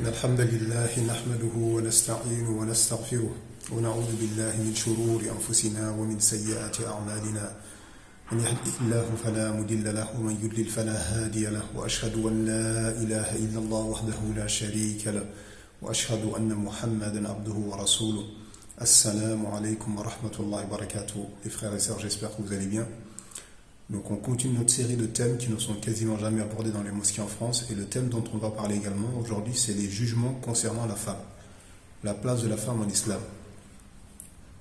إن الحمد لله نحمده ونستعينه ونستغفره ونعوذ بالله من شرور أنفسنا ومن سيئات أعمالنا من يهده الله فلا مضل له ومن يضلل فلا هادي له وأشهد أن لا إله إلا الله وحده لا شريك له وأشهد أن محمدا عبده ورسوله. Assalamu alaikum wa rahmatullahi wa barakatuh. Les frères et sœurs, j'espère que vous allez bien. Donc on continue notre série de thèmes qui ne sont quasiment jamais abordés dans les mosquées en France. Et le thème dont on va parler également aujourd'hui, c'est les jugements concernant la femme. La place de la femme en islam.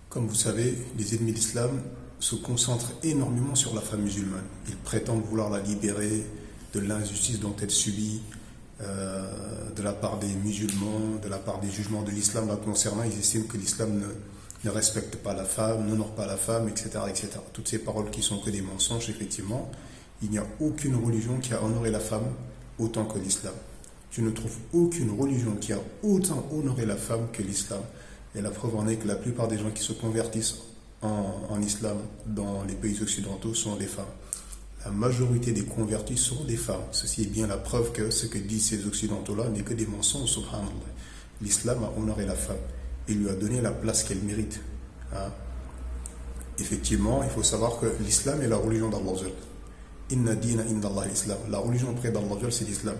Comme vous savez, les ennemis de l'islam se concentrent énormément sur la femme musulmane. Ils prétendent vouloir la libérer de l'injustice dont elle subit, de la part des musulmans, de la part des jugements de l'islam la concernant. Ils estiment que l'islam ne respecte pas la femme, n'honore pas la femme, etc., etc. Toutes ces paroles qui sont que des mensonges, effectivement. Il n'y a aucune religion qui a honoré la femme autant que l'islam. Tu ne trouves aucune religion qui a autant honoré la femme que l'islam. Et la preuve en est que la plupart des gens qui se convertissent en islam dans les pays occidentaux sont des femmes. La majorité des convertis sont des femmes. Ceci est bien la preuve que ce que disent ces occidentaux-là n'est que des mensonges, subhanallah. L'islam a honoré la femme. Il lui a donné la place qu'elle mérite. Effectivement, il faut savoir que l'islam est la religion d'Allah. Inna dina inda Allah l'islam. La religion auprès d'Allah, c'est l'islam.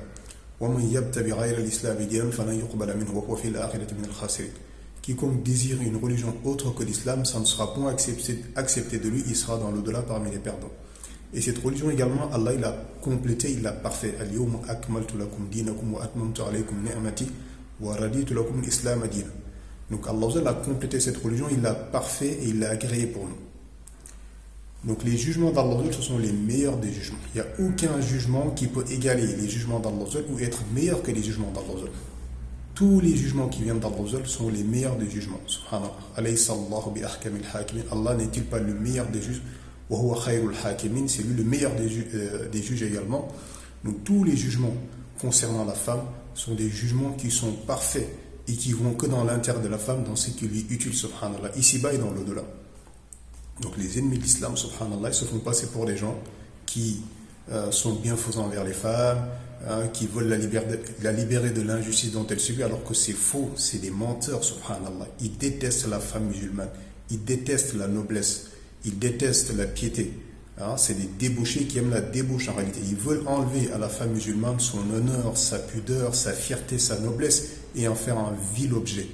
Quiconque désire une religion autre que l'islam, ça ne sera point accepté de lui, il sera dans l'au-delà parmi les perdants. Et cette religion également, Allah il l'a complétée, il l'a parfait. Al-yawma akmaltu lakum dinakum wa atmamtu alaykum ni'mati wa raditu lakum al-islam dina. Donc Allah a complété cette religion, il l'a parfait et il l'a agréé pour nous. Donc les jugements d'Allah, ce sont les meilleurs des jugements. Il n'y a aucun jugement qui peut égaler les jugements d'Allah ou être meilleur que les jugements d'Allah. Tous les jugements qui viennent d'Allah sont les meilleurs des jugements. Subhanallah. Alaysa Allahu bi ahkamil hakimin. Allah n'est-il pas le meilleur des juges? Wa huwa khayrul hakimin. C'est lui le meilleur des juges également. Donc tous les jugements concernant la femme sont des jugements qui sont parfaits et qui vont que dans l'intérêt de la femme, dans ce qui lui est utile, subhanallah, ici-bas et dans l'au-delà. Donc les ennemis de l'islam, subhanallah, ils se font passer pour des gens qui sont bienfaisants envers les femmes, qui veulent la libérer de l'injustice dont elle subit, alors que c'est faux, c'est des menteurs, subhanallah. Ils détestent la femme musulmane, ils détestent la noblesse, ils détestent la piété. C'est des débauchés qui aiment la débauche en réalité. Ils veulent enlever à la femme musulmane son honneur, sa pudeur, sa fierté, sa noblesse et en faire un vil objet.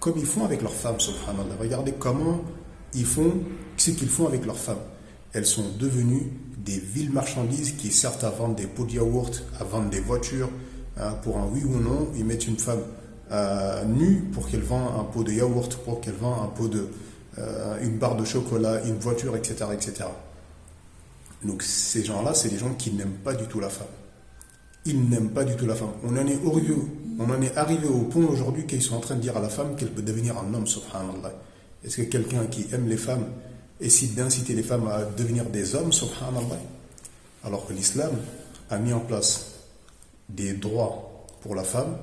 Comme ils font avec leurs femmes, subhanallah. Regardez comment ils font, ce qu'ils font avec leurs femmes. Elles sont devenues des viles marchandises qui servent à vendre des pots de yaourt, à vendre des voitures. Pour un oui ou non, ils mettent une femme nue pour qu'elle vende un pot de yaourt, pour qu'elle vende une barre de chocolat, une voiture, etc., etc. Donc ces gens-là, c'est des gens qui n'aiment pas du tout la femme. Ils n'aiment pas du tout la femme. On en est arrivé au point aujourd'hui qu'ils sont en train de dire à la femme qu'elle peut devenir un homme, subhanallah. Est-ce que quelqu'un qui aime les femmes essaie d'inciter les femmes à devenir des hommes, subhanallah? Alors que l'islam a mis en place des droits pour la femme,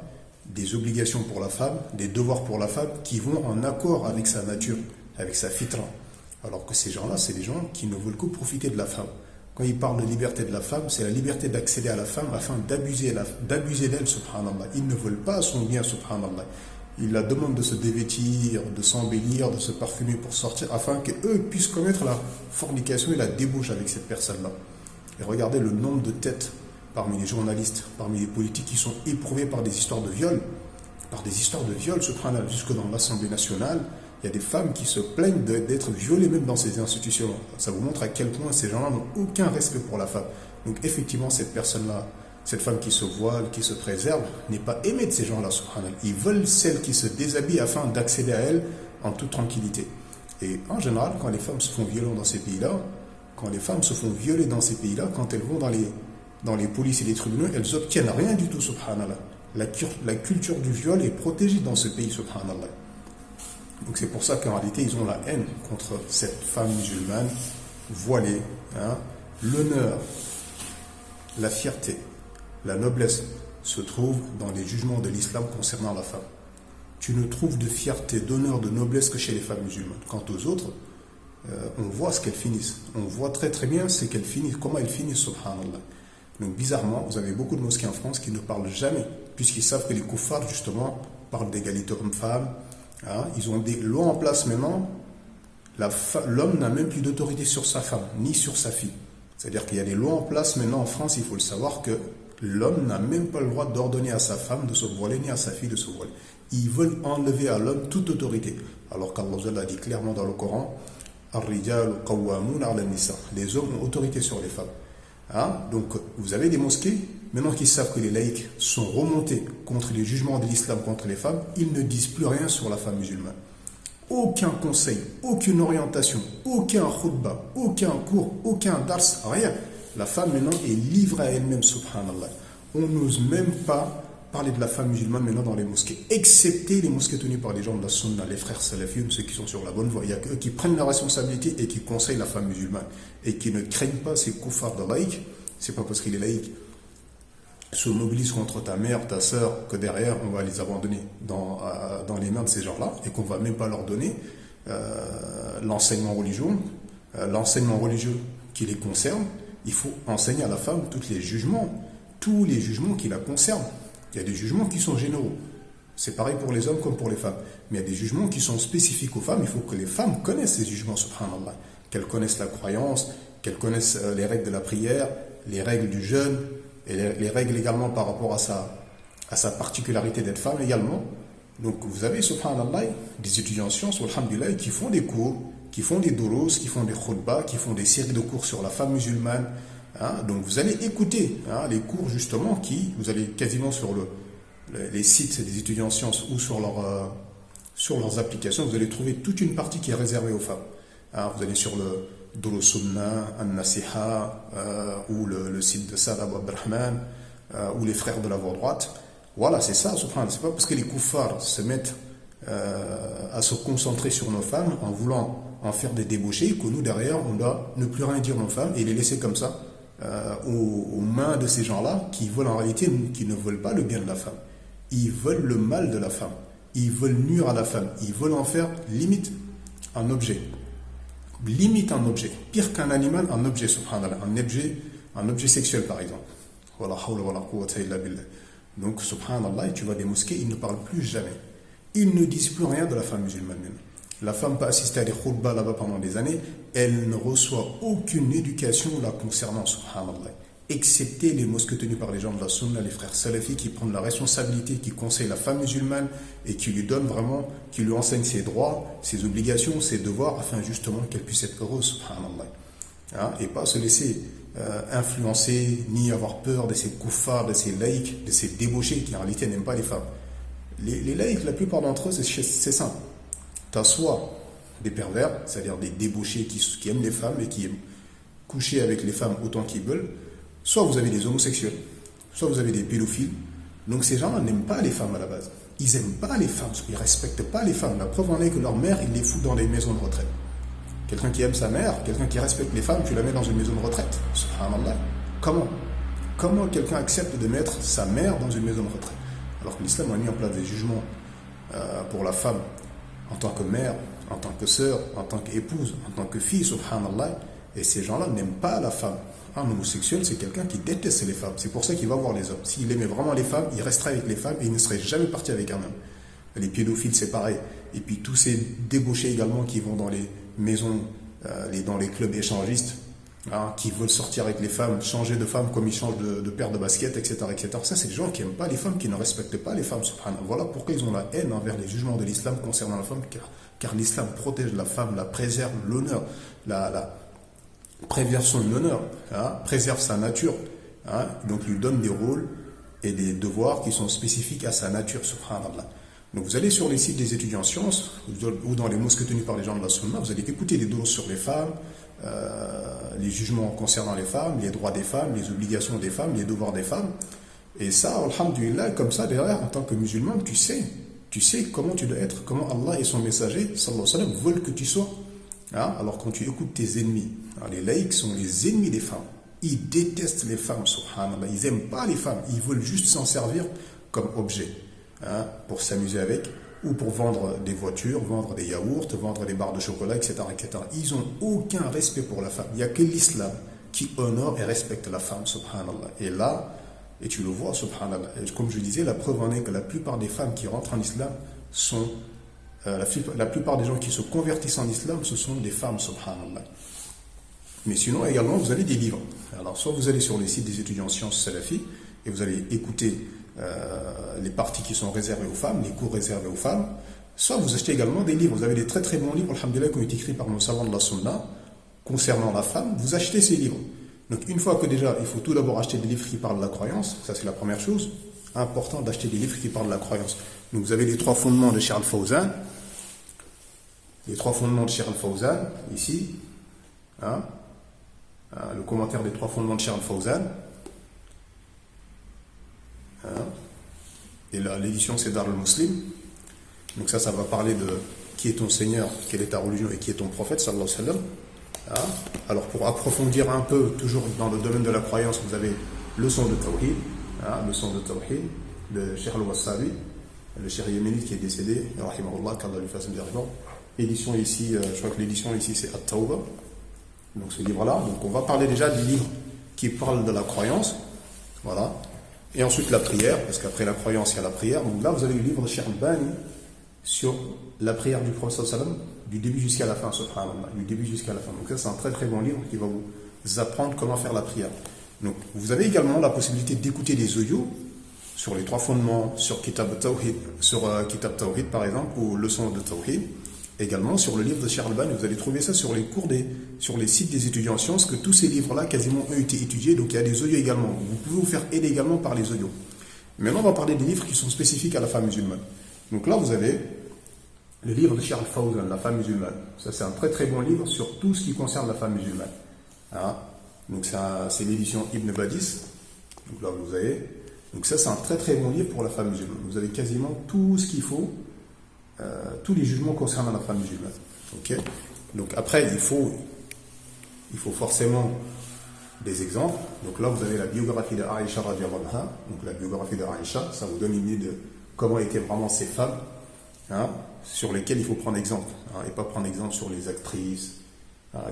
des obligations pour la femme, des devoirs pour la femme qui vont en accord avec sa nature, avec sa fitra. Alors que ces gens-là, c'est des gens qui ne veulent que profiter de la femme. Quand ils parlent de liberté de la femme, c'est la liberté d'accéder à la femme afin d'abuser d'elle, subhanallah. Ils ne veulent pas son bien, subhanallah. Ils la demandent de se dévêtir, de s'embellir, de se parfumer pour sortir, afin qu'eux puissent commettre la fornication et la débauche avec cette personne-là. Et regardez le nombre de têtes parmi les journalistes, parmi les politiques qui sont éprouvés par des histoires de viol. Par des histoires de viol, subhanallah, jusque dans l'Assemblée nationale. Il y a des femmes qui se plaignent d'être violées même dans ces institutions. Ça vous montre à quel point ces gens-là n'ont aucun respect pour la femme. Donc effectivement, cette personne-là, cette femme qui se voile, qui se préserve, n'est pas aimée de ces gens-là, subhanallah. Ils veulent celle qui se déshabille afin d'accéder à elle en toute tranquillité. Et en général, quand les femmes se font violer dans ces pays-là, quand elles vont dans les polices et les tribunaux, elles obtiennent rien du tout, subhanallah. La culture du viol est protégée dans ce pays, subhanallah. Donc c'est pour ça qu'en réalité, ils ont la haine contre cette femme musulmane voilée. L'honneur, la fierté, la noblesse se trouvent dans les jugements de l'islam concernant la femme. Tu ne trouves de fierté, d'honneur, de noblesse que chez les femmes musulmanes. Quant aux autres, on voit ce qu'elles finissent. On voit très très bien ce qu'elles finissent, comment elles finissent, subhanallah. Donc bizarrement, vous avez beaucoup de mosquées en France qui ne parlent jamais puisqu'ils savent que les kuffars, justement, parlent d'égalité homme-femme. Hein, ils ont des lois en place maintenant. L'homme n'a même plus d'autorité sur sa femme, ni sur sa fille. C'est-à-dire qu'il y a des lois en place maintenant en France, il faut le savoir, que l'homme n'a même pas le droit d'ordonner à sa femme de se voiler, ni à sa fille de se voiler. Ils veulent enlever à l'homme toute autorité. Alors qu'Allah a dit clairement dans le Coran, les hommes ont autorité sur les femmes. Hein? Donc, vous avez des mosquées, maintenant qu'ils savent que les laïcs sont remontés contre les jugements de l'islam contre les femmes, ils ne disent plus rien sur la femme musulmane. Aucun conseil, aucune orientation, aucun khutbah, aucun cours, aucun dars, rien. La femme maintenant est livrée à elle-même, subhanallah. On n'ose même pas parler de la femme musulmane maintenant dans les mosquées, excepté les mosquées tenues par les gens de la sunna, les frères salafiyun, ceux qui sont sur la bonne voie. Il y a qu'eux qui prennent la responsabilité et qui conseillent la femme musulmane et qui ne craignent pas ces kuffars de laïcs. C'est pas parce qu'il est laïque se mobilise contre ta mère, ta sœur, que derrière on va les abandonner dans les mains de ces gens-là et qu'on va même pas leur donner l'enseignement religieux qui les concerne. Il faut enseigner à la femme tous les jugements qui la concernent. Il y a des jugements qui sont généraux. C'est pareil pour les hommes comme pour les femmes. Mais il y a des jugements qui sont spécifiques aux femmes. Il faut que les femmes connaissent ces jugements, subhanallah. Qu'elles connaissent la croyance, qu'elles connaissent les règles de la prière, les règles du jeûne, et les règles également par rapport à sa particularité d'être femme également. Donc vous avez, subhanallah, des étudiants en sciences, alhamdulillah, qui font des cours, qui font des douros, qui font des khutbahs, qui font des séries de cours sur la femme musulmane. Hein, donc vous allez écouter les cours justement vous allez quasiment sur les sites des étudiants en sciences ou sur leurs applications, vous allez trouver toute une partie qui est réservée aux femmes. Hein, vous allez sur le Dolo Sunna, An-Nasiha, ou le site de Saad Abu Abdurrahman, ou les frères de la voie droite. Voilà, c'est ça, subhanallah. C'est pas parce que les kuffars se mettent à se concentrer sur nos femmes en voulant en faire des débauchés que nous derrière on doit ne plus rien dire aux femmes et les laisser comme ça aux mains de ces gens-là qui veulent en réalité, qui ne veulent pas le bien de la femme. Ils veulent le mal de la femme. Ils veulent nuire à la femme. Ils veulent en faire limite un objet. Limite un objet. Pire qu'un animal, un objet, subhanallah. Un objet sexuel par exemple. Wala hawla wala quwwata illa billah. Donc subhanallah, tu vois des mosquées, ils ne parlent plus jamais. Ils ne disent plus rien de la femme musulmane même. La femme peut assister à des khutbahs là-bas pendant des années, elle ne reçoit aucune éducation la concernant, subhanallah. Excepté les mosquées tenues par les gens de la sunna, les frères salafis qui prennent la responsabilité, qui conseillent la femme musulmane et qui lui donnent vraiment, qui lui enseignent ses droits, ses obligations, ses devoirs, afin justement qu'elle puisse être heureuse, subhanallah. Hein, et pas se laisser influencer, ni avoir peur de ces kuffars, de ces laïcs, de ces débauchés qui en réalité n'aiment pas les femmes. Les laïcs, la plupart d'entre eux, c'est simple. Tu as soit des pervers, c'est-à-dire des débauchés qui aiment les femmes et qui aiment coucher avec les femmes autant qu'ils veulent, soit vous avez des homosexuels, soit vous avez des pédophiles. Donc ces gens-là n'aiment pas les femmes à la base. Ils n'aiment pas les femmes, ils ne respectent pas les femmes. La preuve en est que leur mère, ils les foutent dans les maisons de retraite. Quelqu'un qui aime sa mère, quelqu'un qui respecte les femmes, tu la mets dans une maison de retraite. Subhanallah. Comment quelqu'un accepte de mettre sa mère dans une maison de retraite? Alors que l'islam a mis en place des jugements pour la femme en tant que mère, en tant que sœur, en tant qu'épouse, en tant que fille, subhanallah. Et ces gens-là n'aiment pas la femme. Un homosexuel, c'est quelqu'un qui déteste les femmes. C'est pour ça qu'il va voir les hommes. S'il aimait vraiment les femmes, il resterait avec les femmes et il ne serait jamais parti avec un homme. Les pédophiles, c'est pareil. Et puis tous ces débauchés également qui vont dans les maisons, dans les clubs échangistes, qui veulent sortir avec les femmes, changer de femme comme ils changent de paire de baskets, etc., etc. Ça, c'est des gens qui n'aiment pas les femmes, qui ne respectent pas les femmes, subhanallah. Voilà pourquoi ils ont la haine envers les jugements de l'islam concernant la femme, car l'islam protège la femme, la préserve l'honneur, préserve son honneur, préserve sa nature, donc lui donne des rôles et des devoirs qui sont spécifiques à sa nature, subhanallah. Donc vous allez sur les sites des étudiants en sciences ou dans les mosquées tenues par les gens de la sunna, vous allez écouter des doses sur les femmes, les jugements concernant les femmes, les droits des femmes, les obligations des femmes, les devoirs des femmes. Et ça, alhamdulillah, comme ça derrière, en tant que musulman, tu sais comment tu dois être, comment Allah et son messager, sallallahu alayhi wa sallam, veulent que tu sois. Alors quand tu écoutes tes ennemis, les laïcs sont les ennemis des femmes. Ils détestent les femmes, subhanallah. Ils n'aiment pas les femmes. Ils veulent juste s'en servir comme objet, pour s'amuser avec, ou pour vendre des voitures, vendre des yaourts, vendre des barres de chocolat, etc., etc. Ils n'ont aucun respect pour la femme. Il n'y a que l'islam qui honore et respecte la femme, subhanallah. Et là, Et tu le vois, subhanallah. Et comme je disais, la preuve en est que la plupart des femmes qui rentrent en islam sont. La plupart des gens qui se convertissent en islam, ce sont des femmes, subhanallah. Mais sinon, également, vous avez des livres. Alors, soit vous allez sur les sites des étudiants en sciences salafis et vous allez écouter les parties qui sont réservées aux femmes, les cours réservés aux femmes, soit vous achetez également des livres. Vous avez des très très bons livres, alhamdoulilah, qui ont été écrits par nos savants de la sunna concernant la femme. Vous achetez ces livres. Donc, une fois que déjà, il faut tout d'abord acheter des livres qui parlent de la croyance, ça c'est la première chose. Important d'acheter des livres qui parlent de la croyance. Donc, vous avez les 3 fondements de Cheikh Al-Fawzan. Les 3 fondements de Cheikh Al-Fawzan, ici. Hein, le commentaire des 3 fondements de Cheikh Al-Fawzan. Hein, et là, l'édition, c'est Dar al-Muslim. Donc ça va parler de qui est ton Seigneur, quelle est ta religion et qui est ton prophète, sallallahu alayhi wa sallam. Hein, alors, pour approfondir un peu, toujours dans le domaine de la croyance, vous avez leçon de Tawhid. Leçon de Tawhid de Cheikh Al-Wassabi, le Cheikh Yéménite qui est décédé, rahimahullah, qu'Allah lui fasse un bienvenue. Édition ici, je crois que l'édition ici c'est At-Tawbah, donc ce livre-là. Donc on va parler déjà des livres qui parlent de la croyance, voilà. Et ensuite la prière, parce qu'après la croyance il y a la prière. Donc là vous avez le livre de Cheikh Al-Bani sur la prière du prophète sallam, du début jusqu'à la fin, subhanallah, du début jusqu'à la fin. Donc ça c'est un très très bon livre qui va vous apprendre comment faire la prière. Donc, vous avez également la possibilité d'écouter des audios sur les 3 fondements, sur Kitab Tawhid, Kitab Tawhid par exemple, ou leçon de Tawhid. Également sur le livre de Cheikh Al-Bani, vous allez trouver ça sur les sur les sites des étudiants en sciences, que tous ces livres-là quasiment ont été étudiés, donc il y a des audios également. Vous pouvez vous faire aider également par les audios. Maintenant, on va parler des livres qui sont spécifiques à la femme musulmane. Donc là, vous avez le livre de Cheikh Al-Fawzan, la femme musulmane. Ça, c'est un très très bon livre sur tout ce qui concerne la femme musulmane. Hein? Donc c'est l'édition Ibn Badis. Donc là vous avez. Donc ça c'est un très très bon livre pour la femme musulmane. Vous avez quasiment tout ce qu'il faut, tous les jugements concernant la femme musulmane. Ok. Donc après il faut forcément des exemples. Donc là vous avez la biographie de Aïcha radhiyallahu anha. Donc la biographie de Aïcha, ça vous donne une idée de comment étaient vraiment ces femmes, hein, sur lesquelles il faut prendre exemple, hein, et pas prendre exemple sur les actrices,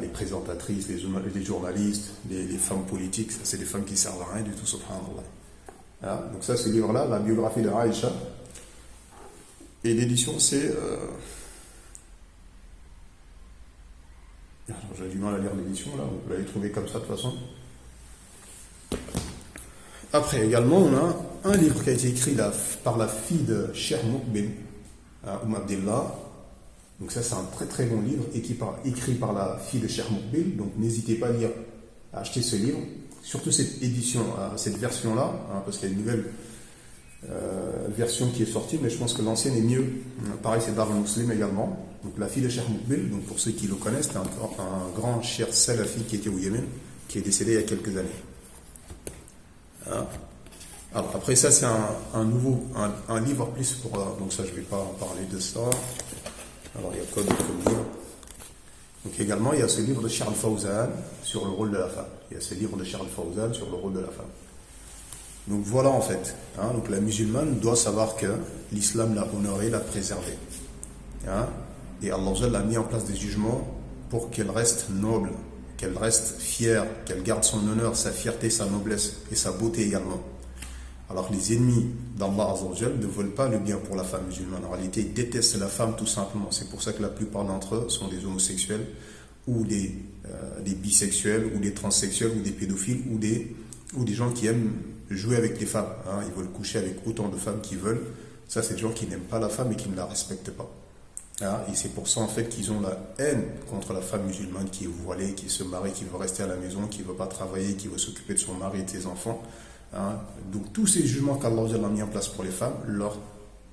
les présentatrices, les journalistes, les femmes politiques. Ça c'est des femmes qui servent à rien du tout, subhanallah. Donc ça, ce livre-là, la biographie de Aïcha, et l'édition c'est j'ai du mal à lire l'édition là, vous l'avez trouvé comme ça de toute façon. Après également on a un livre qui a été écrit par la fille de Cheikh Muqbil, Abdillah. Donc ça c'est un très très bon livre écrit par la fille de Cheikh Muqbil. Donc n'hésitez pas à acheter ce livre, surtout cette édition, cette version là, hein, parce qu'il y a une nouvelle version qui est sortie, mais je pense que l'ancienne est mieux. Pareil c'est Dar al-Muslim également. Donc la fille de Cheikh Muqbil, donc pour ceux qui le connaissent, c'est un grand cheikh salafi qui était au Yémen, qui est décédé il y a quelques années. Hein? Alors après ça c'est un livre plus pour donc ça je ne vais pas en parler de ça. Alors il y a quoi d'autre comme livre? Donc également il y a ce livre de Cheikh Al-Fawzan sur le rôle de la femme. Il y a ce livre de Cheikh Al-Fawzan sur le rôle de la femme. Donc voilà en fait. Hein, donc la musulmane doit savoir que l'islam l'a honorée, l'a préservée. Hein, et Allah a mis en place des jugements pour qu'elle reste noble, qu'elle reste fière, qu'elle garde son honneur, sa fierté, sa noblesse et sa beauté également. Alors les ennemis d'Allah Azzawajal ne veulent pas le bien pour la femme musulmane. En réalité, ils détestent la femme tout simplement. C'est pour ça que la plupart d'entre eux sont des homosexuels ou des bisexuels ou des transsexuels ou des pédophiles ou des gens qui aiment jouer avec les femmes. Hein. Ils veulent coucher avec autant de femmes qu'ils veulent. Ça, c'est des gens qui n'aiment pas la femme et qui ne la respectent pas. Hein. Et c'est pour ça en fait qu'ils ont la haine contre la femme musulmane qui est voilée, qui se marie, qui veut rester à la maison, qui ne veut pas travailler, qui veut s'occuper de son mari et de ses enfants. Hein. Donc tous ces jugements qu'Allah a mis en place pour les femmes leur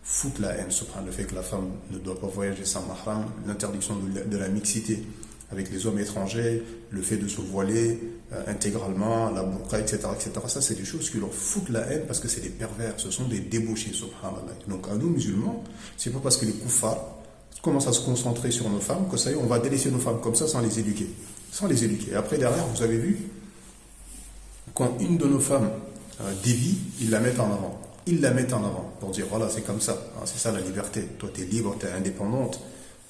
foutent la haine. Le fait que la femme ne doit pas voyager sans mahram, l'interdiction de la mixité avec les hommes étrangers, le fait de se voiler intégralement, la burqa, etc., etc. Ça, c'est des choses qui leur foutent la haine parce que c'est des pervers, ce sont des débauchés, subhanallah. Donc, à nous, musulmans, c'est pas parce que les koufars commencent à se concentrer sur nos femmes que ça y est, on va délaisser nos femmes comme ça sans les éduquer. Sans les éduquer. Et après, derrière, vous avez vu, quand une de nos femmes dévie, ils la mettent en avant. Ils la mettent en avant pour dire, voilà, c'est comme ça, hein, c'est ça la liberté. Toi, tu es libre, tu es indépendante,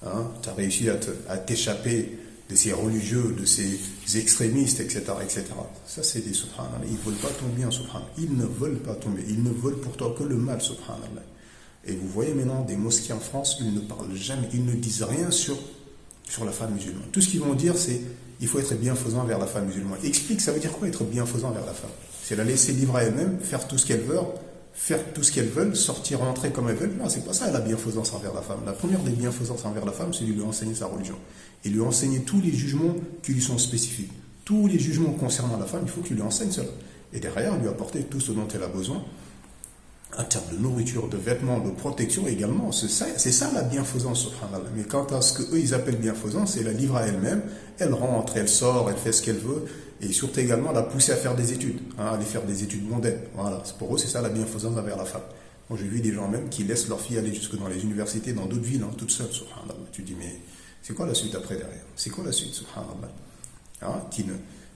hein, tu as réussi à t'échapper ces religieux, de ces extrémistes, etc., etc. Ça, c'est des subhanallah. Ils ne veulent pas ton bien, subhanallah. Ils ne veulent pas ton bien. Ils ne veulent pour toi que le mal, subhanallah. Et vous voyez maintenant des mosquées en France, ils ne parlent jamais, ils ne disent rien sur la femme musulmane. Tout ce qu'ils vont dire, c'est il faut être bienfaisant vers la femme musulmane. Explique, ça veut dire quoi être bienfaisant vers la femme? C'est la laisser libre à elle-même, faire tout ce qu'elle veut, sortir, rentrer comme elle veut. Non, c'est pas ça la bienfaisance envers la femme. La première des bienfaisances envers la femme, c'est de lui enseigner sa religion. Et lui enseigner tous les jugements qui lui sont spécifiques. Tous les jugements concernant la femme, il faut qu'il lui enseigne cela. Et derrière, lui apporter tout ce dont elle a besoin, en termes de nourriture, de vêtements, de protection également. C'est ça la bienfaisance, subhanallah. Mais quant à ce qu'eux, ils appellent bienfaisance, c'est la livre à elle-même. Elle rentre, elle sort, elle fait ce qu'elle veut. Et surtout également la pousser à faire des études, à aller faire des études mondaines. Voilà, pour eux, c'est ça la bienfaisance envers la femme. Moi, j'ai vu des gens même qui laissent leurs filles aller jusque dans les universités, dans d'autres villes, toutes seules, subhanallah. Tu dis, mais c'est quoi la suite après derrière? C'est quoi la suite, subhanallah?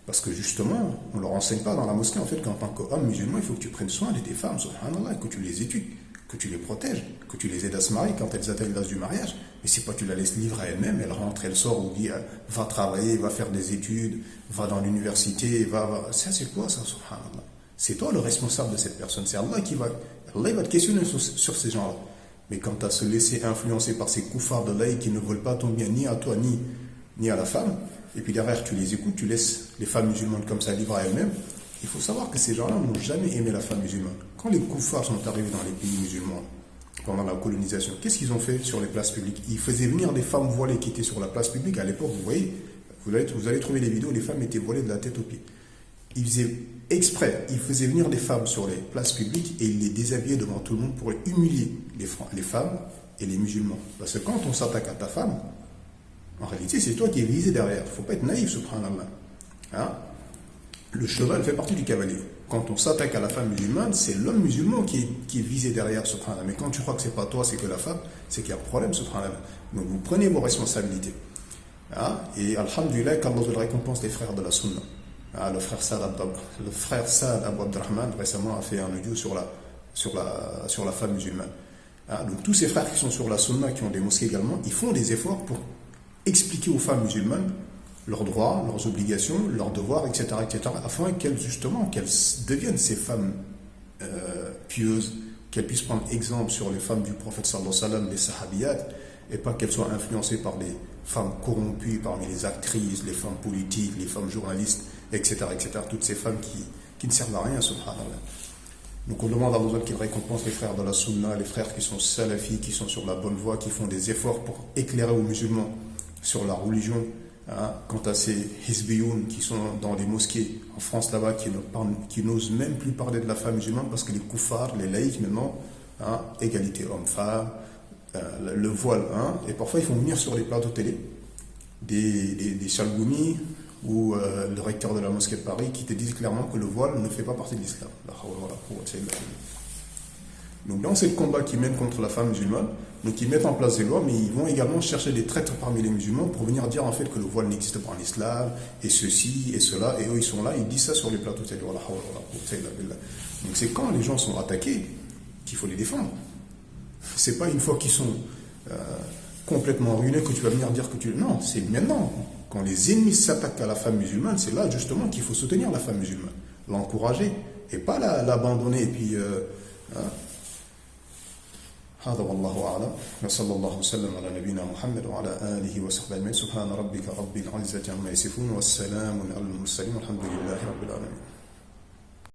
Parce que justement, on ne leur enseigne pas dans la mosquée, en fait, qu'en tant qu'homme musulman, il faut que tu prennes soin de tes femmes, subhanallah, que tu les études, que tu les protèges, que tu les aides à se marier quand elles atteignent l'âge du mariage. Mais c'est pas que tu la laisses libre à elle-même, elle rentre, elle sort, ou dit, va travailler, va faire des études, va dans l'université, va. Ça, c'est quoi ça, subhanallah? C'est toi le responsable de cette personne, c'est Allah Allah va te questionner sur ces gens-là. Mais quant à se laisser influencer par ces koufars de laïcs qui ne veulent pas ton bien, ni à toi, ni à la femme, et puis derrière tu les écoutes, tu laisses les femmes musulmanes comme ça libres à elles-mêmes, il faut savoir que ces gens-là n'ont jamais aimé la femme musulmane. Quand les koufars sont arrivés dans les pays musulmans, pendant la colonisation, qu'est-ce qu'ils ont fait sur les places publiques? Ils faisaient venir des femmes voilées qui étaient sur la place publique. À l'époque, vous voyez, vous allez trouver des vidéos où les femmes étaient voilées de la tête aux pieds. Ils faisaient exprès, ils faisaient venir des femmes sur les places publiques et ils les déshabillaient devant tout le monde pour humilier les femmes et les musulmans. Parce que quand on s'attaque à ta femme, en réalité, c'est toi qui es visé derrière. Il ne faut pas être naïf, subhanallah. Le cheval fait partie du cavalier. Quand on s'attaque à la femme musulmane, c'est l'homme musulman qui est visé derrière, subhanallah. Mais quand tu crois que c'est pas toi, c'est que la femme, c'est qu'il y a un problème, subhanallah. Donc vous prenez vos responsabilités. Et alhamdulillah, qu'Allah récompense les frères de la sunna. Le frère Saad Abu Abdurrahman récemment a fait un audio sur la femme musulmane. Donc tous ces frères qui sont sur la sunna, qui ont des mosquées également, ils font des efforts pour expliquer aux femmes musulmanes leurs droits, leurs obligations, leurs devoirs, etc., afin qu'elles deviennent ces femmes pieuses, qu'elles puissent prendre exemple sur les femmes du prophète sallallahu alayhi wa sallam, les sahabiyat, et pas qu'elles soient influencées par des femmes corrompues parmi les actrices, les femmes politiques, les femmes journalistes, etc., toutes ces femmes qui ne servent à rien, subhanallah. Donc on demande à Allah qu'il récompense les frères de la sunna, les frères qui sont salafis, qui sont sur la bonne voie, qui font des efforts pour éclairer aux musulmans sur la religion. Quant à ces hizbiyoun qui sont dans les mosquées en France là-bas, qui n'osent même plus parler de la femme musulmane parce que les koufars, les laïcs maintenant, égalité homme-femme, le voile, et parfois ils font venir sur les plateaux télé des chalgoumis ou le recteur de la mosquée de Paris qui te disent clairement que le voile ne fait pas partie de l'islam. Donc dans ce combat qu'ils mènent contre la femme musulmane, donc ils mettent en place des lois, mais ils vont également chercher des traîtres parmi les musulmans pour venir dire en fait que le voile n'existe pas en islam, et ceci, et cela, et eux ils sont là, ils disent ça sur les plateaux télé. Donc c'est quand les gens sont attaqués qu'il faut les défendre. C'est pas une fois qu'ils sont complètement ruinés que tu vas venir dire que tu... Non, c'est maintenant. Quand les ennemis s'attaquent à la femme musulmane, c'est là justement qu'il faut soutenir la femme musulmane, l'encourager, et pas l'abandonner, et puis... هذا والله أعلم وصلى الله وسلم على نبينا محمد وعلى آله وصحبه أجمعين سبحان ربك رب العزة عما يصفون والسلام على المرسلين والحمد لله رب العالمين